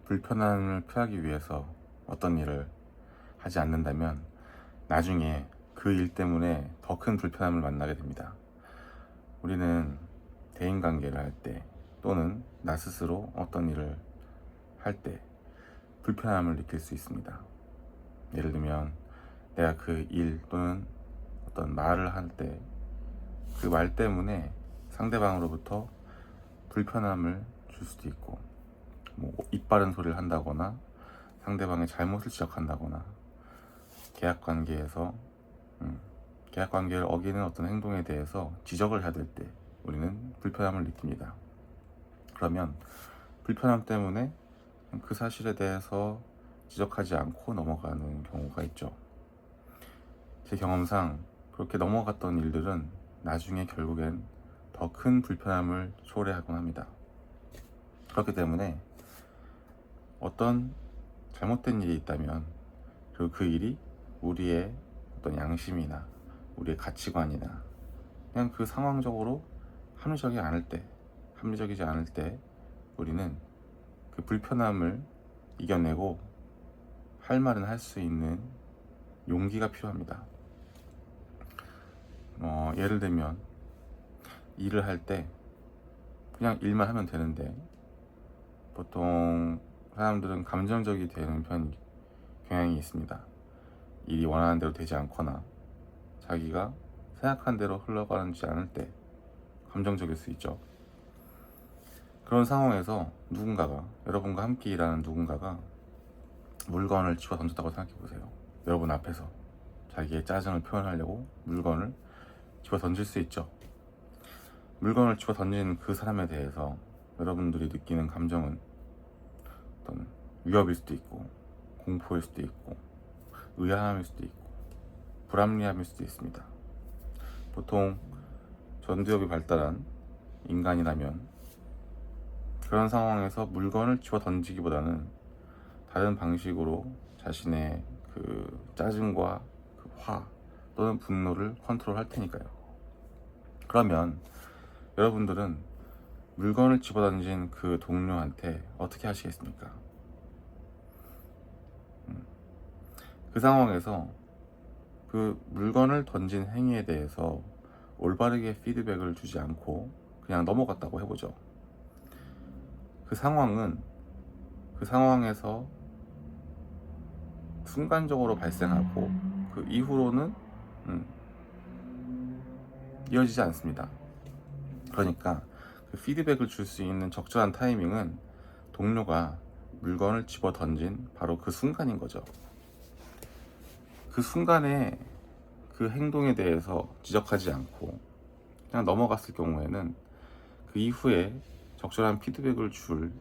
불편함을 피하기 위해서 어떤 일을 하지 않는다면 나중에 그 일 때문에 더 큰 불편함을 만나게 됩니다. 우리는 대인관계를 할 때 또는 나 스스로 어떤 일을 할 때 불편함을 느낄 수 있습니다. 예를 들면 내가 그 일 또는 어떤 말을 할 때 그 말 때문에 상대방으로부터 불편함을 줄 수도 있고, 뭐 입 바른 소리를 한다거나 상대방의 잘못을 지적한다거나 계약관계에서 계약관계를 어기는 어떤 행동에 대해서 지적을 해야 될 때 우리는 불편함을 느낍니다. 그러면 불편함 때문에 그 사실에 대해서 지적하지 않고 넘어가는 경우가 있죠. 제 경험상 그렇게 넘어갔던 일들은 나중에 결국엔 더 큰 불편함을 초래하곤 합니다. 그렇기 때문에 어떤 잘못된 일이 있다면 그리고 그 일이 우리의 어떤 양심이나 우리의 가치관이나 그냥 그 상황적으로 합리적이지 않을 때 우리는 그 불편함을 이겨내고 할 말은 할 수 있는 용기가 필요합니다. 예를 들면 일을 할 때 그냥 일만 하면 되는데 보통 사람들은 감정적이 되는 경향이 있습니다. 일이 원하는 대로 되지 않거나 자기가 생각한 대로 흘러가지 않을 때 감정적일 수 있죠. 그런 상황에서 여러분과 함께 일하는 누군가가 물건을 집어 던졌다고 생각해 보세요. 여러분 앞에서 자기의 짜증을 표현하려고 물건을 집어 던질 수 있죠. 물건을 집어 던진 그 사람에 대해서 여러분들이 느끼는 감정은 어떤 위협일 수도 있고, 공포일 수도 있고, 의아함일 수도 있고, 불합리함일 수도 있습니다. 보통 전두엽이 발달한 인간이라면 그런 상황에서 물건을 집어 던지기보다는 다른 방식으로 자신의 그 짜증과 그 화 또는 분노를 컨트롤할 테니까요. 그러면 여러분들은 물건을 집어 던진 그 동료한테 어떻게 하시겠습니까? 그 상황에서 그 물건을 던진 행위에 대해서 올바르게 피드백을 주지 않고 그냥 넘어갔다고 해보죠. 그 상황에서 순간적으로 발생하고 그 이후로는 이어지지 않습니다. 그러니까 그 피드백을 줄 수 있는 적절한 타이밍은 동료가 물건을 집어 던진 바로 그 순간인 거죠. 그 순간에 그 행동에 대해서 지적하지 않고 그냥 넘어갔을 경우에는 그 이후에 적절한 피드백을 줄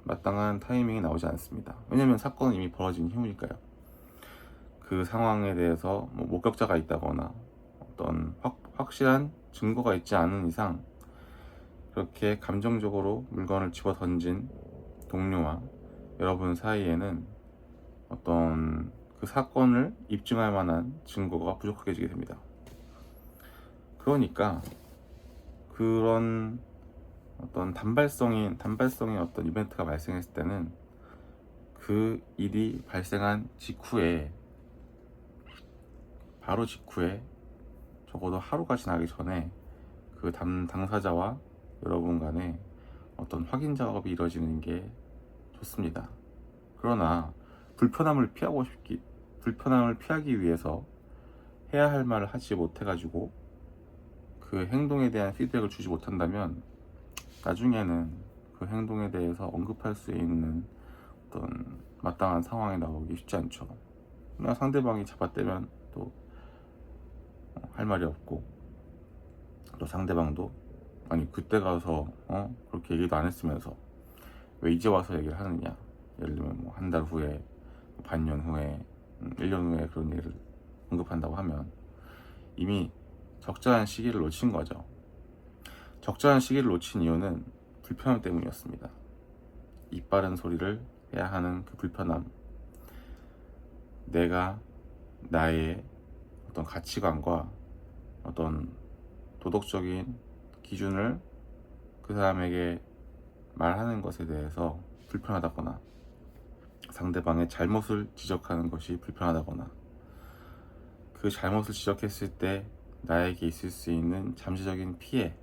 마땅한 타이밍이 나오지 않습니다. 왜냐하면 사건은 이미 벌어진 이후니까요. 그 상황에 대해서 목격자가 있다거나 어떤 확실한 증거가 있지 않은 이상 그렇게 감정적으로 물건을 집어 던진 동료와 여러분 사이에는 어떤 그 사건을 입증할 만한 증거가 부족하게 됩니다. 그러니까 그런 어떤 단발성의 어떤 이벤트가 발생했을 때는 그 일이 발생한 바로 직후에 적어도 하루가 지나기 전에 그 당사자와 여러분 간에 어떤 확인 작업이 이루어지는 게 좋습니다. 그러나 불편함을 피하기 위해서 해야 할 말을 하지 못해가지고 그 행동에 대한 피드백을 주지 못한다면 나중에는 그 행동에 대해서 언급할 수 있는 어떤 마땅한 상황에 나오기 쉽지 않죠. 그냥 상대방이 잡아떼면 또 할 말이 없고, 또 상대방도 아니 그때 가서 그렇게 얘기도 안 했으면서 왜 이제 와서 얘기를 하느냐. 예를 들면 뭐 한 달 후에, 반년 후에, 1년 후에 그런 일을 언급한다고 하면 이미 적절한 시기를 놓친 거죠. 적절한 시기를 놓친 이유는 불편함 때문이었습니다. 입 바른 소리를 해야 하는 그 불편함, 내가 나의 어떤 가치관과 어떤 도덕적인 기준을 그 사람에게 말하는 것에 대해서 불편하다거나 상대방의 잘못을 지적하는 것이 불편하다거나 그 잘못을 지적했을 때 나에게 있을 수 있는 잠재적인 피해,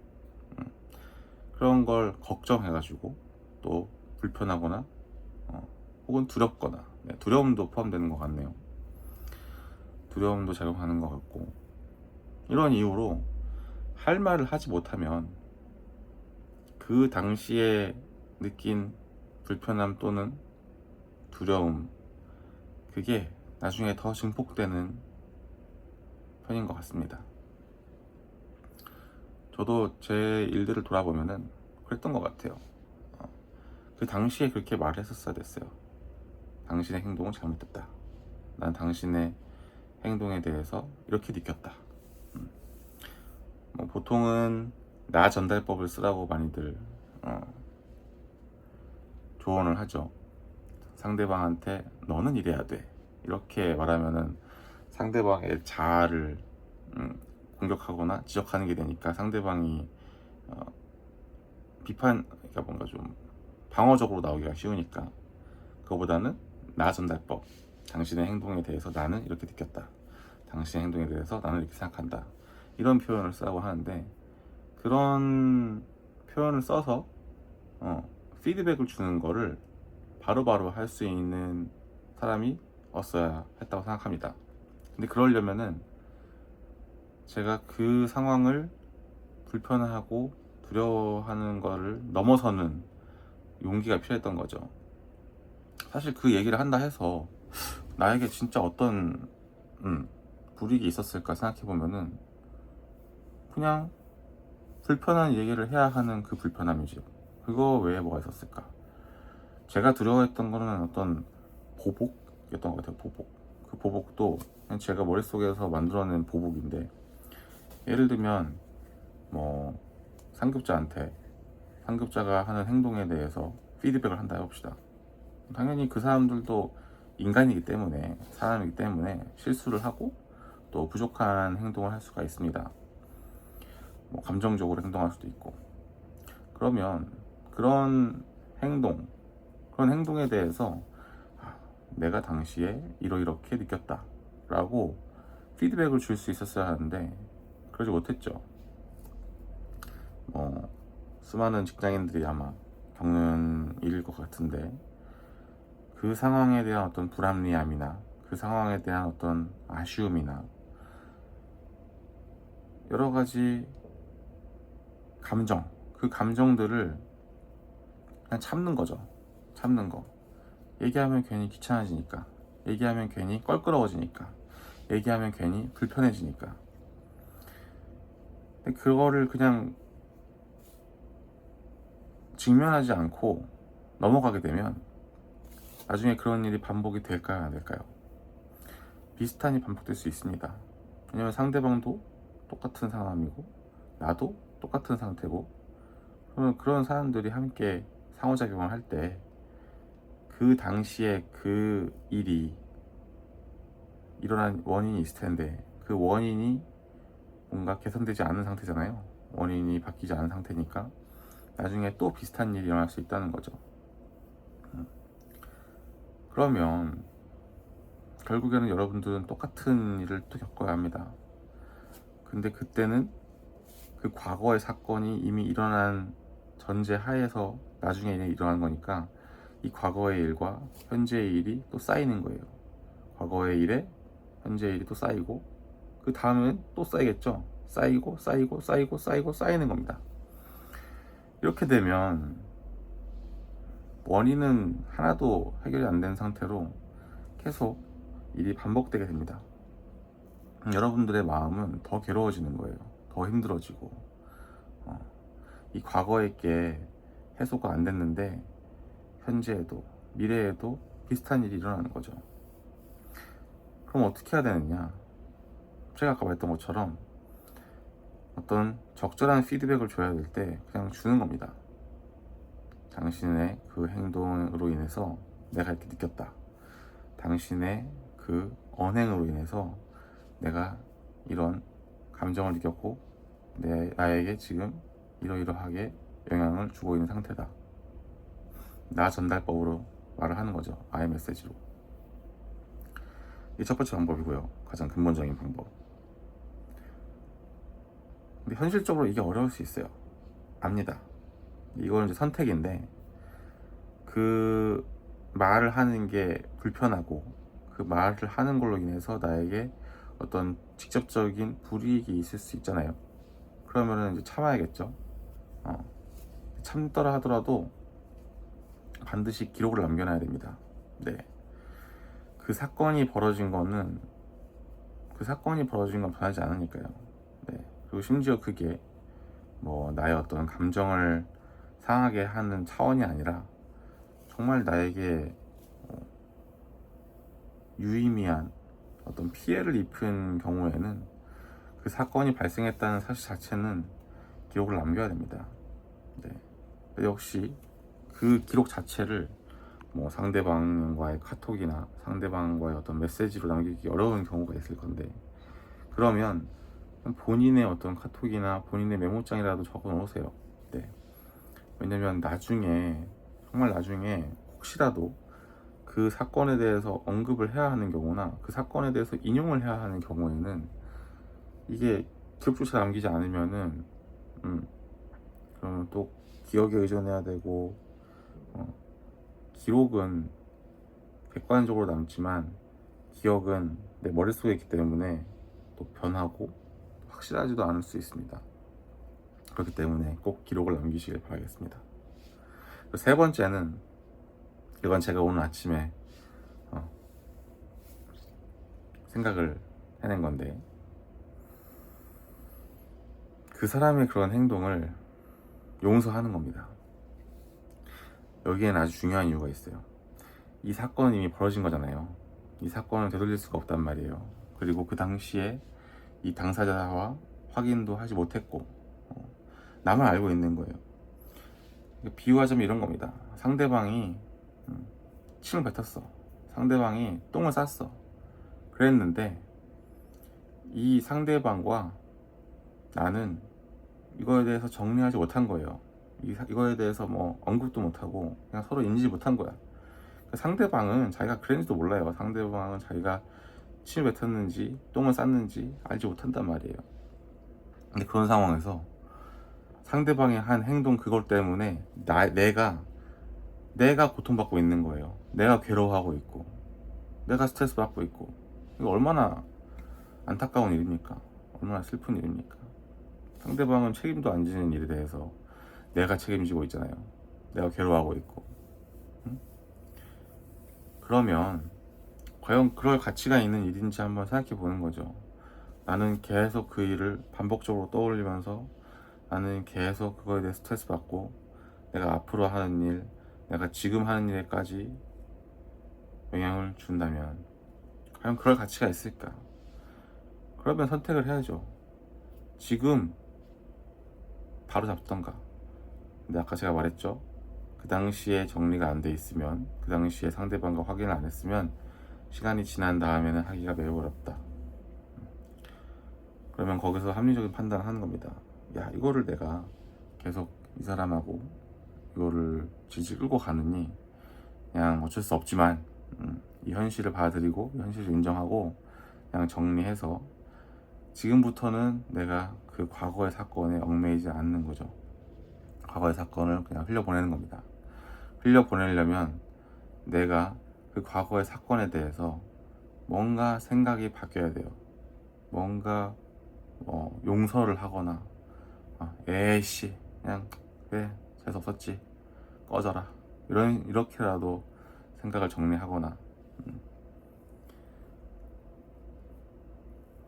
그런 걸 걱정해가지고 또 불편하거나 혹은 두렵거나, 두려움도 포함되는 것 같네요. 두려움도 작용하는 것 같고, 이런 이유로 할 말을 하지 못하면 그 당시에 느낀 불편함 또는 두려움, 그게 나중에 더 증폭되는 편인 것 같습니다. 저도 제 일들을 돌아보면은 그랬던 것 같아요. 그 당시에 그렇게 말을 했었어야 됐어요. 당신의 행동은 잘못됐다. 난 당신의 행동에 대해서 이렇게 느꼈다. 보통은 나 전달법을 쓰라고 많이들 조언을 하죠. 상대방한테 너는 이래야 돼, 이렇게 말하면은 상대방의 자아를 공격하거나 지적하는 게 되니까 상대방이 그러니까 뭔가 좀 방어적으로 나오기가 쉬우니까, 그거보다는 나 전달법, 당신의 행동에 대해서 나는 이렇게 느꼈다, 당신의 행동에 대해서 나는 이렇게 생각한다, 이런 표현을 쓰라고 하는데, 그런 표현을 써서 피드백을 주는 거를 바로바로 할 수 있는 사람이 없어야 했다고 생각합니다. 근데 그러려면은 제가 그 상황을 불편하고 두려워하는 거를 넘어서는 용기가 필요했던 거죠. 사실 그 얘기를 한다 해서 나에게 진짜 어떤 불이익이 있었을까 생각해보면은 그냥 불편한 얘기를 해야 하는 그 불편함이지, 그거 외에 뭐가 있었을까. 제가 두려워했던 거는 어떤 보복이었던 것 같아요. 보복. 그 보복도 그냥 제가 머릿속에서 만들어낸 보복인데, 예를 들면 뭐 상급자가 하는 행동에 대해서 피드백을 한다 해봅시다. 당연히 그 사람들도 인간이기 때문에, 사람이기 때문에 실수를 하고 또 부족한 행동을 할 수가 있습니다. 감정적으로 행동할 수도 있고. 그러면 그런 행동에 대해서 내가 당시에 이렇게 느꼈다 라고 피드백을 줄 수 있었어야 하는데 그러지 못했죠. 수많은 직장인들이 아마 겪는 일일 것 같은데, 그 상황에 대한 어떤 불합리함이나 그 상황에 대한 어떤 아쉬움이나 여러 가지 그 감정들을 그냥 참는 거죠. 참는 거. 얘기하면 괜히 귀찮아지니까, 얘기하면 괜히 껄끄러워지니까, 얘기하면 괜히 불편해지니까. 근데 그거를 그냥 직면하지 않고 넘어가게 되면 나중에 그런 일이 반복이 될까요, 안 될까요? 비슷한 일이 반복될 수 있습니다. 왜냐면 상대방도 똑같은 사람이고 나도 똑같은 상태고, 그러면 그런 사람들이 함께 상호작용을 할 때 그 당시에 그 일이 일어난 원인이 있을 텐데, 그 원인이 뭔가 개선되지 않은 상태잖아요. 원인이 바뀌지 않은 상태니까 나중에 또 비슷한 일이 일어날 수 있다는 거죠. 그러면 결국에는 여러분들은 똑같은 일을 또 겪어야 합니다. 근데 그때는 그 과거의 사건이 이미 일어난 전제 하에서 나중에 일어난 거니까, 이 과거의 일과 현재의 일이 또 쌓이는 거예요. 과거의 일에 현재의 일이 또 쌓이고, 그 다음엔 또 쌓이겠죠. 쌓이고 쌓이는 겁니다. 이렇게 되면 원인은 하나도 해결이 안 된 상태로 계속 일이 반복되게 됩니다. 여러분들의 마음은 더 괴로워지는 거예요. 더 힘들어지고, 이 과거의 게 해소가 안 됐는데 현재에도 미래에도 비슷한 일이 일어나는 거죠. 그럼 어떻게 해야 되느냐? 제가 아까 말했던 것처럼 어떤 적절한 피드백을 줘야 될 때 그냥 주는 겁니다. 당신의 그 행동으로 인해서 내가 이렇게 느꼈다. 당신의 그 언행으로 인해서 내가 이런 감정을 느꼈고 나에게 지금 이러이러하게 영향을 주고 있는 상태다. 나 전달법으로 말을 하는 거죠. iMessage로. 이게 첫 번째 방법이고요. 가장 근본적인 방법. 근데 현실적으로 이게 어려울 수 있어요. 압니다. 이거는 이제 선택인데, 그 말을 하는 게 불편하고 그 말을 하는 걸로 인해서 나에게 어떤 직접적인 불이익이 있을 수 있잖아요. 그러면은 이제 참아야겠죠. 참더라 하더라도 반드시 기록을 남겨놔야 됩니다. 네. 그 사건이 벌어진 건 변하지 않으니까요. 네. 그리고 심지어 그게 뭐 나의 어떤 감정을 상하게 하는 차원이 아니라 정말 나에게 유의미한 어떤 피해를 입힌 경우에는 그 사건이 발생했다는 사실 자체는 기록을 남겨야 됩니다. 네. 역시 그 기록 자체를 뭐 상대방과의 카톡이나 상대방과의 어떤 메시지로 남기기 어려운 경우가 있을 건데, 그러면 본인의 어떤 카톡이나 본인의 메모장이라도 적어 놓으세요. 네. 왜냐면 나중에, 정말 나중에 혹시라도 그 사건에 대해서 언급을 해야 하는 경우나 그 사건에 대해서 인용을 해야 하는 경우에는 이게 기록조차 남기지 않으면은 그러면 또 기억에 의존해야 되고, 기록은 객관적으로 남지만 기억은 내 머릿속에 있기 때문에 또 변하고 확실하지도 않을 수 있습니다. 그렇기 때문에 꼭 기록을 남기시길 바라겠습니다. 세 번째는, 이건 제가 오늘 아침에 생각을 해낸 건데, 그 사람의 그런 행동을 용서하는 겁니다. 여기에는 아주 중요한 이유가 있어요. 이 사건은 이미 벌어진 거잖아요. 이 사건을 되돌릴 수가 없단 말이에요. 그리고 그 당시에 이 당사자와 확인도 하지 못했고, 나만 알고 있는 거예요. 비유하자면 이런 겁니다. 상대방이 침을 뱉었어. 상대방이 똥을 쌌어. 그랬는데 이 상대방과 나는 이거에 대해서 정리하지 못한 거예요. 이거에 대해서 뭐 언급도 못하고 그냥 서로 인지 못한 거야. 상대방은 자기가 그랬는지도 몰라요. 상대방은 자기가 침을 뱉었는지 똥을 쌌는지 알지 못한단 말이에요. 근데 그런 상황에서 상대방이 한 행동 그것 때문에 내가 고통받고 있는 거예요. 내가 괴로워하고 있고 내가 스트레스 받고 있고. 이거 얼마나 안타까운 일입니까? 얼마나 슬픈 일입니까? 상대방은 책임도 안 지는 일에 대해서 내가 책임지고 있잖아요. 내가 괴로워하고 있고. 응? 그러면 과연 그럴 가치가 있는 일인지 한번 생각해 보는 거죠. 나는 계속 그 일을 반복적으로 떠올리면서 나는 계속 그거에 대해 스트레스 받고, 내가 앞으로 하는 일, 내가 지금 하는 일에까지 영향을 준다면 과연 그럴 가치가 있을까? 그러면 선택을 해야죠. 지금 바로 잡던가. 근데 아까 제가 말했죠. 그 당시에 정리가 안 돼 있으면, 그 당시에 상대방과 확인을 안 했으면 시간이 지난 다음에는 하기가 매우 어렵다. 그러면 거기서 합리적인 판단을 하는 겁니다. 야, 이거를 내가 계속 이 사람하고 이거를 질질 끌고 가느니 그냥 어쩔 수 없지만 이 현실을 받아들이고 이 현실을 인정하고 그냥 정리해서 지금부터는 내가 그 과거의 사건에 얽매이지 않는 거죠. 과거의 사건을 그냥 흘려보내는 겁니다. 흘려보내려면 내가 그 과거의 사건에 대해서 뭔가 생각이 바뀌어야 돼요. 뭔가 용서를 하거나 에이씨 그냥 그래 재수 없었지 꺼져라 이렇게라도 생각을 정리하거나,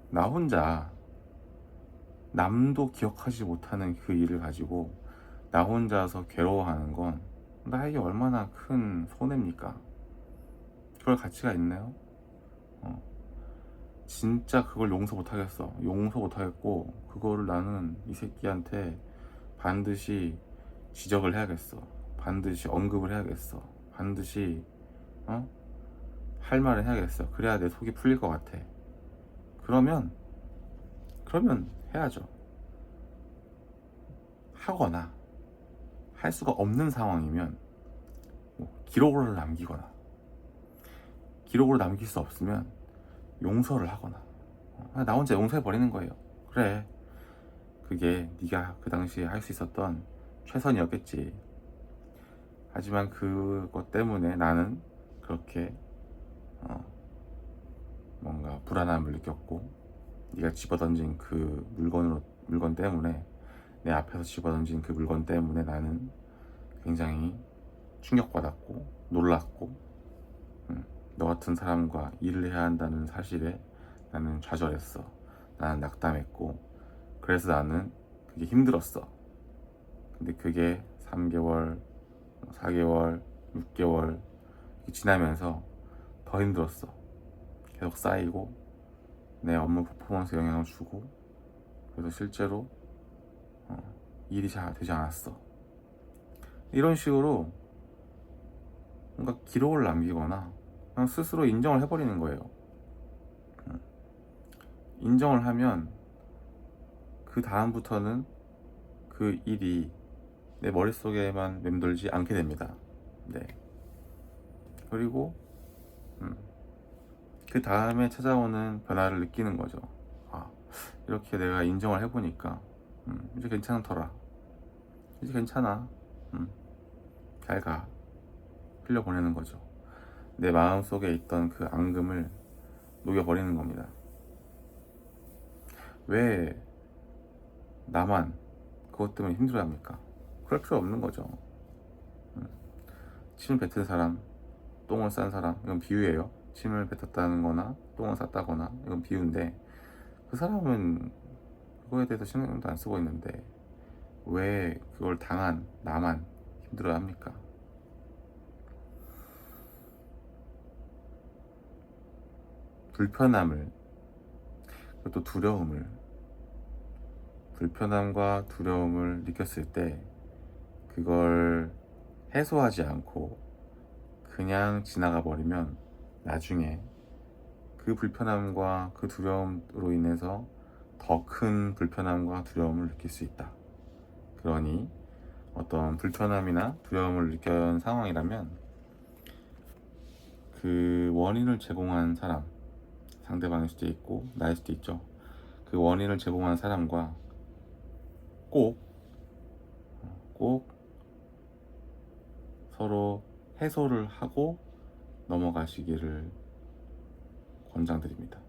나 혼자 남도 기억하지 못하는 그 일을 가지고 나 혼자서 괴로워하는 건 나에게 얼마나 큰 손해입니까? 그럴 가치가 있나요? 진짜 그걸 용서 못하겠어. 용서 못하겠고 그거를 나는 이 새끼한테 반드시 지적을 해야겠어. 반드시 언급을 해야겠어. 반드시 할 말을 해야겠어. 그래야 내 속이 풀릴 것 같아. 그러면 해야죠. 하거나 할 수가 없는 상황이면 기록으로 남기거나, 기록으로 남길 수 없으면 용서를 하거나, 나 혼자 용서해 버리는 거예요. 그래, 그게 네가 그 당시에 할 수 있었던 최선이었겠지. 하지만 그것 때문에 나는 그렇게 뭔가 불안함을 느꼈고, 네가 집어던진 그 물건 때문에, 내 앞에서 집어던진 그 물건 때문에 나는 굉장히 충격받았고 놀랐고, 너 같은 사람과 일을 해야 한다는 사실에 나는 좌절했어. 나는 낙담했고, 그래서 나는 그게 힘들었어. 근데 그게 3개월, 4개월, 6개월 지나면서 더 힘들었어. 계속 쌓이고 내 업무 퍼포먼스에 영향을 주고, 그래서 실제로 일이 잘 되지 않았어. 이런 식으로 뭔가 기록을 남기거나 그냥 스스로 인정을 해버리는 거예요. 인정을 하면 그 다음부터는 그 일이 내 머릿속에만 맴돌지 않게 됩니다. 네. 그리고 그 다음에 찾아오는 변화를 느끼는 거죠. 아, 이렇게 내가 인정을 해보니까 이제 괜찮더라. 이제 괜찮아. 잘 가. 흘려보내는 거죠. 내 마음속에 있던 그 앙금을 녹여버리는 겁니다. 왜 나만 그것 때문에 힘들어합니까? 그럴 필요 없는 거죠. 침을 뱉은 사람, 똥을 싼 사람, 이건 비유예요. 침을 뱉었다는 거나 똥을 쌌다거나 이건 비유인데, 그 사람은 그거에 대해서 신경도 안 쓰고 있는데 왜 그걸 당한 나만 힘들어합니까? 불편함을, 또 두려움을, 불편함과 두려움을 느꼈을 때 그걸 해소하지 않고 그냥 지나가 버리면 나중에 그 불편함과 그 두려움으로 인해서 더 큰 불편함과 두려움을 느낄 수 있다. 그러니 어떤 불편함이나 두려움을 느꼈던 상황이라면 그 원인을 제공한 사람, 상대방일 수도 있고 나일 수도 있죠. 그 원인을 제공한 사람과 꼭 서로 해소를 하고 넘어가시기를 권장드립니다.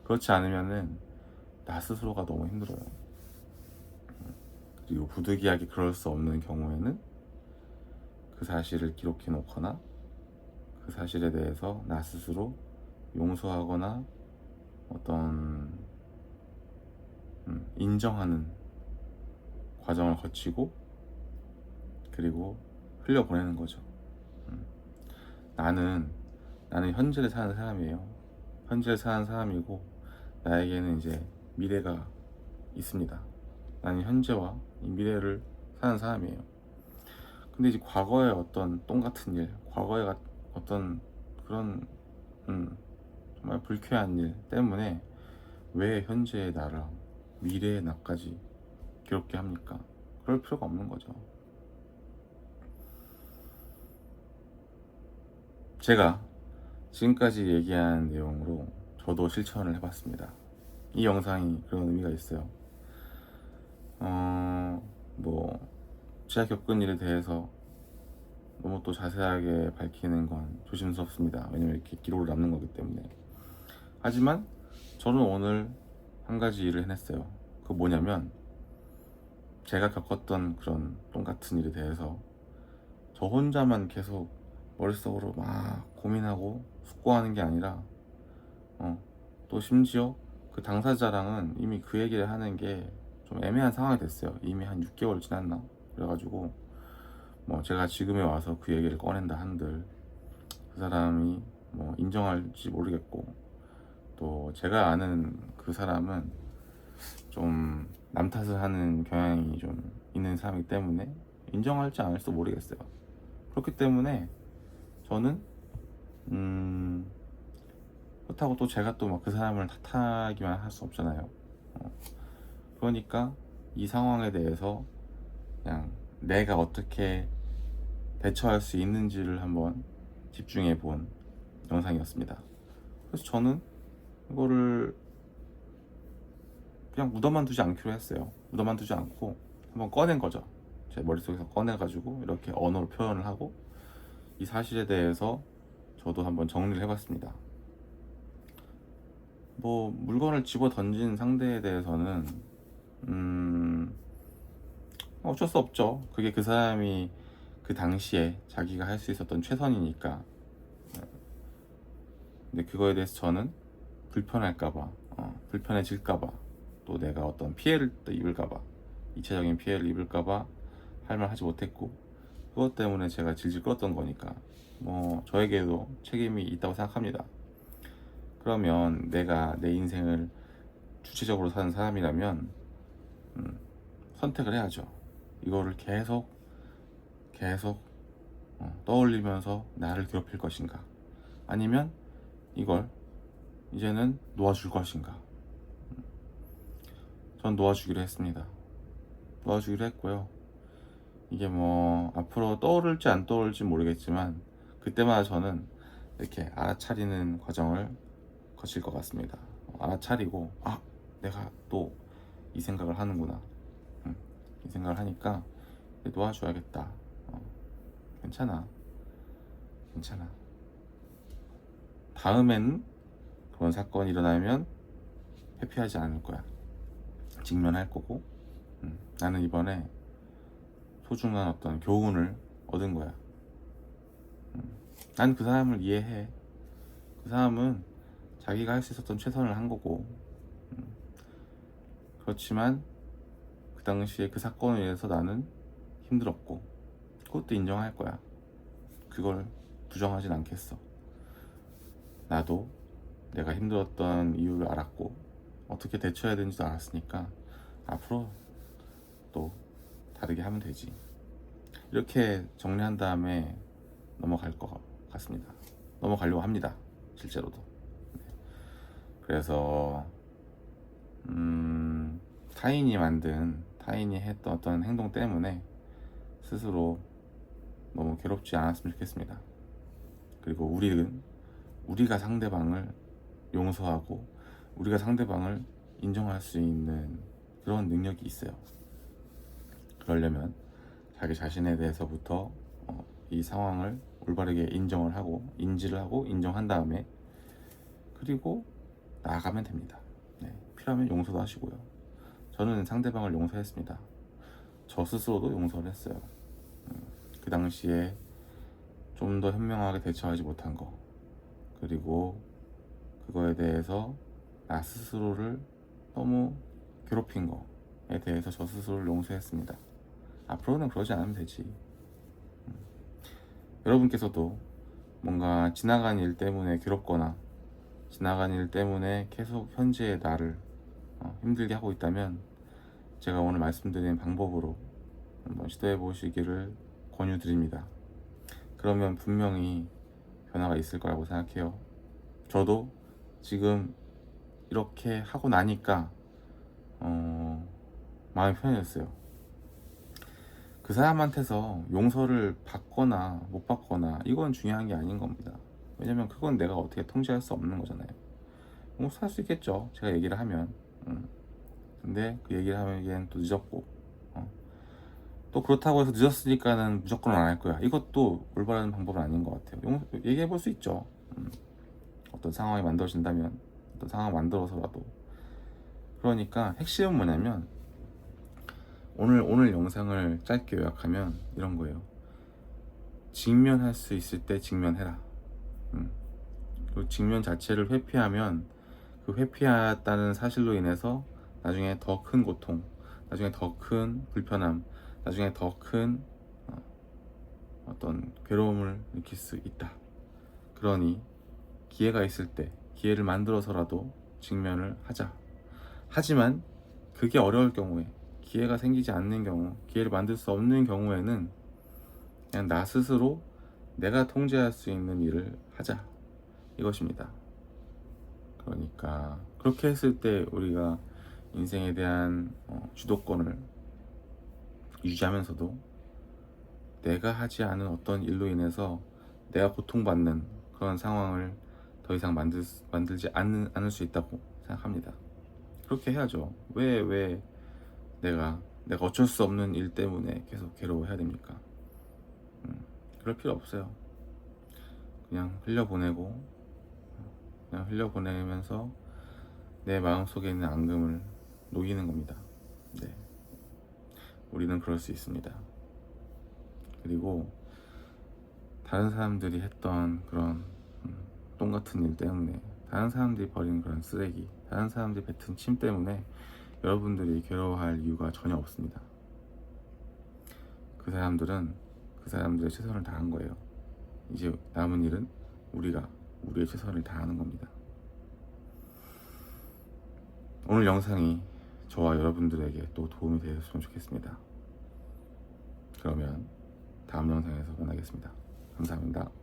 그렇지 않으면은 나 스스로가 너무 힘들어요. 그리고 부득이하게 그럴 수 없는 경우에는 그 사실을 기록해 놓거나 그 사실에 대해서 나 스스로 용서하거나 어떤 인정하는 과정을 거치고, 그리고 흘려보내는 거죠. 나는 현재를 사는 사람이에요. 현재를 사는 사람이고 나에게는 이제 미래가 있습니다. 나는 현재와 이 미래를 사는 사람이에요. 근데 이제 과거의 어떤 똥 같은 일, 과거의 어떤 그런 정말 불쾌한 일 때문에 왜 현재의 나랑 미래의 나까지 괴롭게 합니까? 그럴 필요가 없는 거죠. 제가 지금까지 얘기한 내용으로 저도 실천을 해봤습니다. 이 영상이 그런 의미가 있어요. 뭐 제가 겪은 일에 대해서 너무 또 자세하게 밝히는 건 조심스럽습니다. 왜냐면 이렇게 기록을 남는 거기 때문에. 하지만 저는 오늘 한 가지 일을 해냈어요. 그거 뭐냐면, 제가 겪었던 그런 똥같은 일에 대해서 저 혼자만 계속 머릿속으로 막 고민하고 숙고하는 게 아니라 또 심지어 그 당사자랑은 이미 그 얘기를 하는 게 좀 애매한 상황이 됐어요. 이미 한 6개월 지났나? 그래가지고 뭐 제가 지금에 와서 그 얘기를 꺼낸다 한들 그 사람이 뭐 인정할지 모르겠고, 또 제가 아는 그 사람은 좀 남 탓을 하는 경향이 좀 있는 사람이기 때문에 인정할지 않을지도 모르겠어요. 그렇기 때문에 저는 그렇다고 또 제가 또 막 그 사람을 탓하기만 할 수 없잖아요. 그러니까 이 상황에 대해서 그냥 내가 어떻게 대처할 수 있는지를 한번 집중해 본 영상이었습니다. 그래서 저는 이거를 그냥 묻어만 두지 않기로 했어요. 묻어만 두지 않고 한번 꺼낸 거죠. 제 머릿속에서 꺼내가지고 이렇게 언어로 표현을 하고 이 사실에 대해서 저도 한번 정리를 해봤습니다. 뭐 물건을 집어 던진 상대에 대해서는 어쩔 수 없죠. 그게 그 사람이 그 당시에 자기가 할 수 있었던 최선이니까. 근데 그거에 대해서 저는 불편할까봐, 불편해질까봐, 또 내가 어떤 피해를 또 입을까봐, 2차적인 피해를 입을까봐 할 말 하지 못했고, 그것 때문에 제가 질질 끌었던 거니까 뭐 저에게도 책임이 있다고 생각합니다. 그러면 내가 내 인생을 주체적으로 사는 사람이라면 선택을 해야죠. 이거를 계속 떠올리면서 나를 괴롭힐 것인가, 아니면 이걸 이제는 놓아줄 것인가. 전 놓아주기로 했습니다. 놓아주기로 했고요. 이게 뭐 앞으로 떠오를지 안 떠오를지 모르겠지만 그때마다 저는 이렇게 알아차리는 과정을 거칠 것 같습니다. 알아차리고, 내가 또 이 생각을 하는구나, 이 생각을 하니까 놓아줘야겠다. 괜찮아, 괜찮아. 다음에는 그런 사건이 일어나면 회피하지 않을 거야. 직면할 거고, 나는 이번에 소중한 어떤 교훈을 얻은 거야. 난 그 사람을 이해해. 그 사람은 자기가 할 수 있었던 최선을 한 거고, 그렇지만 그 당시에 그 사건에 의해서 나는 힘들었고, 그것도 인정할 거야. 그걸 부정하진 않겠어. 나도 내가 힘들었던 이유를 알았고 어떻게 대처해야 되는지도 알았으니까 앞으로 또 다르게 하면 되지. 이렇게 정리한 다음에 넘어갈 것 같습니다. 넘어가려고 합니다. 실제로도. 그래서 타인이 했던 어떤 행동 때문에 스스로 너무 괴롭지 않았으면 좋겠습니다. 그리고 우리가 상대방을 용서하고 우리가 상대방을 인정할 수 있는 그런 능력이 있어요. 그러려면 자기 자신에 대해서부터 이 상황을 올바르게 인지를 하고 인정한 다음에 그리고 나아가면 됩니다. 필요하면 용서도 하시고요. 저는 상대방을 용서했습니다. 저 스스로도 용서를 했어요. 그 당시에 좀 더 현명하게 대처하지 못한 거, 그리고 그거에 대해서 나 스스로를 너무 괴롭힌 거에 대해서 저 스스로를 용서했습니다. 앞으로는 그러지 않으면 되지. 여러분께서도 뭔가 지나간 일 때문에 괴롭거나 지나간 일 때문에 계속 현재의 나를 힘들게 하고 있다면 제가 오늘 말씀드린 방법으로 한번 시도해 보시기를 권유드립니다. 그러면 분명히 변화가 있을 거라고 생각해요. 저도 지금 이렇게 하고 나니까 마음이 편해졌어요. 그 사람한테서 용서를 받거나 못 받거나 이건 중요한 게 아닌 겁니다. 왜냐면 그건 내가 어떻게 통제할 수 없는 거잖아요. 용서할 수 있겠죠, 제가 얘기를 하면. 근데 그 얘기를 하기엔 또 늦었고, 또 그렇다고 해서 늦었으니까는 무조건 안 할 거야, 이것도 올바른 방법은 아닌 것 같아요. 얘기해 볼 수 있죠. 어떤 상황이 만들어진다면, 어떤 상황 만들어서라도. 그러니까 핵심은 뭐냐면, 오늘 영상을 짧게 요약하면 이런 거예요. 직면할 수 있을 때 직면해라. 그 직면 자체를 회피하면 그 회피했다는 사실로 인해서 나중에 더 큰 고통, 나중에 더 큰 불편함, 나중에 더 큰 어떤 괴로움을 느낄 수 있다. 그러니 기회가 있을 때 기회를 만들어서라도 직면을 하자. 하지만 그게 어려울 경우에, 기회가 생기지 않는 경우, 기회를 만들 수 없는 경우에는 그냥 나 스스로 내가 통제할 수 있는 일을 하자, 이것입니다. 그러니까 그렇게 했을 때 우리가 인생에 대한 주도권을 유지하면서도 내가 하지 않은 어떤 일로 인해서 내가 고통받는 그런 상황을 더 이상 만들지 않을 수 있다고 생각합니다. 그렇게 해야죠. 왜 내가 어쩔 수 없는 일 때문에 계속 괴로워해야 됩니까? 그럴 필요 없어요. 그냥 흘려보내면서 내 마음속에 있는 앙금을 녹이는 겁니다. 네, 우리는 그럴 수 있습니다. 그리고 다른 사람들이 했던 그런 똥 같은 일 때문에, 다른 사람들이 버린 그런 쓰레기, 다른 사람들이 뱉은 침 때문에 여러분들이 괴로워할 이유가 전혀 없습니다. 그 사람들은 그 사람들의 최선을 다한 거예요. 이제 남은 일은 우리가 우리의 최선을 다하는 겁니다. 오늘 영상이 저와 여러분들에게 또 도움이 되었으면 좋겠습니다. 그러면 다음 영상에서 만나겠습니다. 감사합니다.